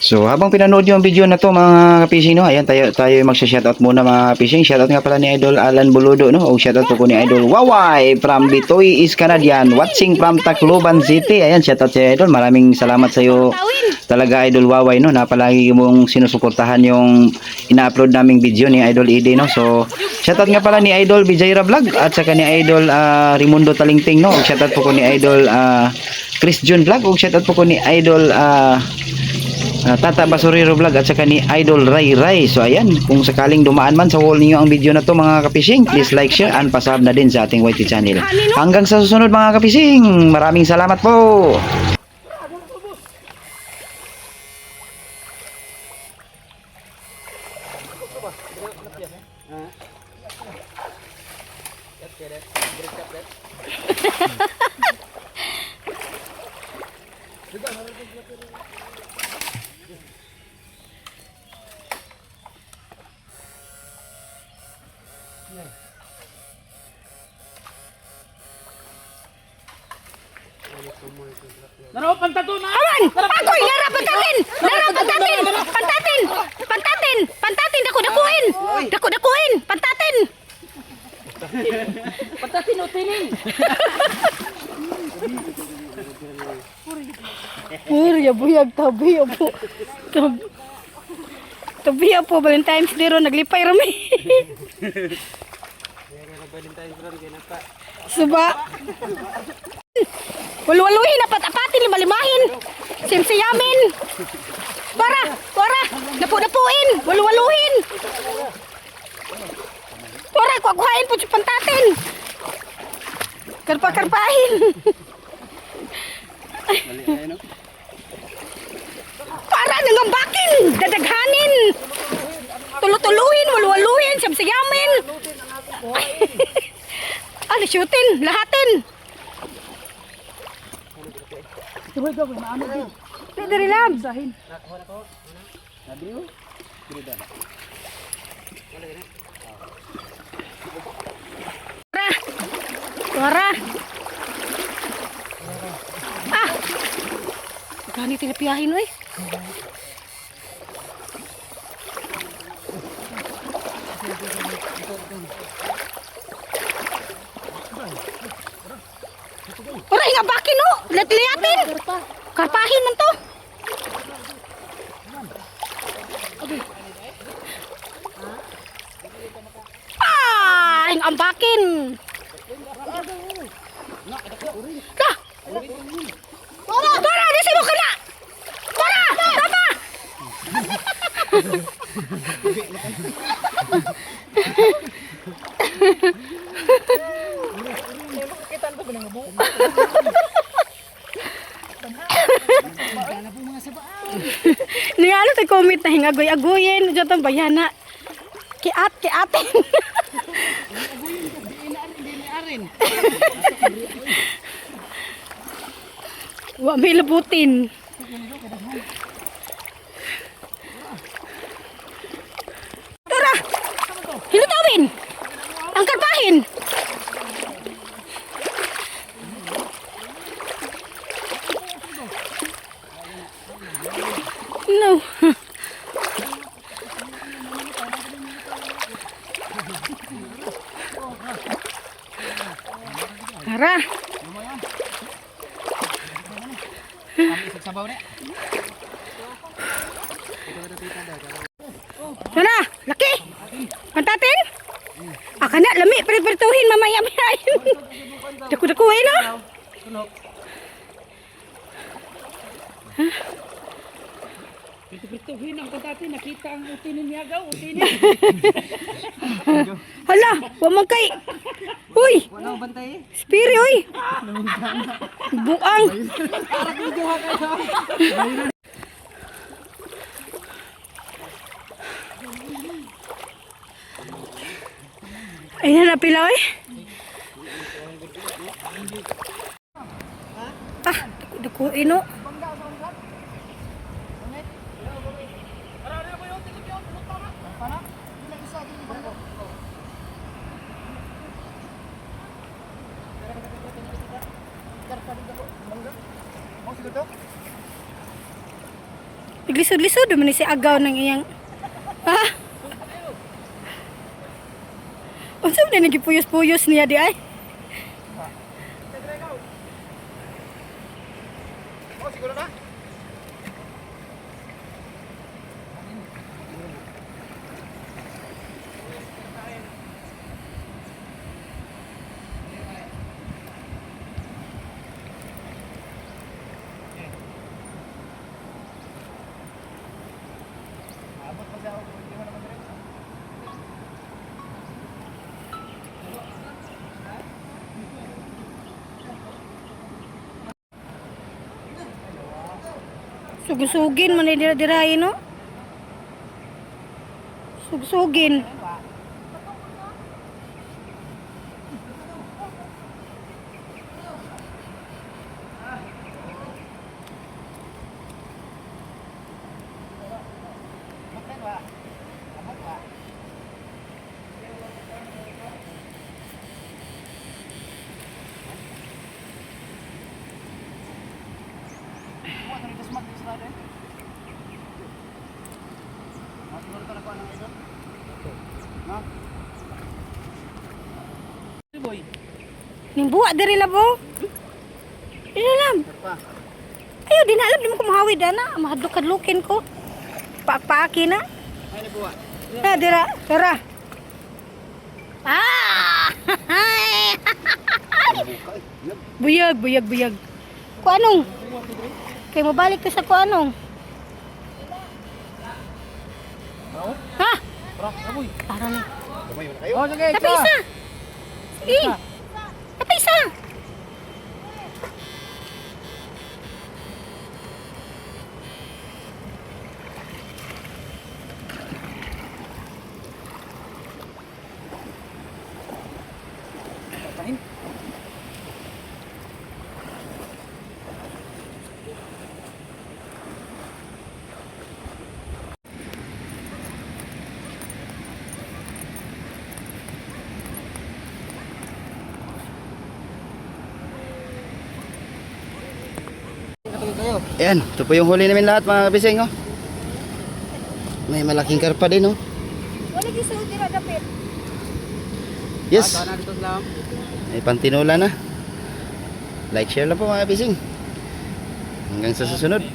So habang pinanood nyo ang video na to mga kapising, no, ayan tayo magsha-shoutout muna mga kapising. Shoutout nga pala ni Idol Alan Buludo, no, o shoutout po ni Idol Waway from Bitoy is Canadian, watching from Tacloban City. Ayan, shoutout si Idol, maraming salamat sa iyo talaga Idol Waway, no, na palagi mong sinusuportahan yung ina-upload naming video ni Idol Ide, no. So shoutout nga pala ni Idol Bijaira Vlog at saka ni Idol Rimundo Talingting, no, o shoutout po ko ni Idol Chris Jun Vlog, o shoutout po ko ni Idol Tata Basurero Vlog at saka ni Idol Ray Ray. So ayan, kung sakaling dumaan man sa wall niyo ang video na to mga kapising, please like, share, and pasub na din sa ating YT channel. Hanggang sa susunod mga kapising, maraming salamat po. Naro pantato na. Aman! Ako'y nara pantatin! Nara pantatin! Pantatin! Pantatin! Pantatin! Dako-dakuin! Dako-dakuin! Pantatin! Pantatin o tining. Puri ya buyag tabi po. Tabi po Valentine's Day ro naglipay rami. Suba. Walwaluhin na patapatin lima-limahin. Simsiyamin. Para, napu-napuin, walwaluhin. Para kukuhain po sa pantatin. Karpa-karpahin. Para nangambakin, dadaghanin. Tulutuluhin, walwaluhin, simsiyamin. Ano shootin, lahatin. Dari lam. Suara. Gani tinapiyahin oi. Oray nga bakin no, liatin. Karpahin man to. Ang ambakin. Dah. Tora, di sibuk kena. Tora, tama. Ni ano tay comment na hingagoy-agoyin jotong bayana. Kiatin. Wa may labutin. Tara. Hinutawin. Ang karpahin. No. Tara. Tara, laki. Pantatin. Kana lami pertuhin mamaya mayain. Daku-dakuin no. Pertuhin ang pantatin, nakita ang utinin niya gaw, utinin. Hala, wa man kay. Uy. Wala ang bantay. Spiri uy. Buang. Ay na pila oy. Dako ino. Naglisod-lisod man ni si agaw ng iyang. Ha? Unsa man nagipuyos-puyos niya di ay? Oh, siguro na. Sugsugin man ni dira-dirahin no? Sugsugin. Boy. Nimbuwa diri labo. Ilalam. Ayo di na alam di mo ko mahawid ana, mahadlok-hadlokin ko. Paak-paaki na. Ay ni buwa. Na dira, dira. Ah! Buyag, buyag, buyag. Ku anong? Kay mabalik ka sa ku anong? Ha? Aboy. Para na. Kamay mo na kayo. Oh, sige. Tapi isa. Sige. Tapi isa. Ayan, ito po yung huli namin lahat mga kabising, oh. May malaking karpa din, oh. Wala gi sa dira dapit. Yes, Na dito lang. may pantinula na. Like, share lang po mga kabising. Hanggang sa susunod.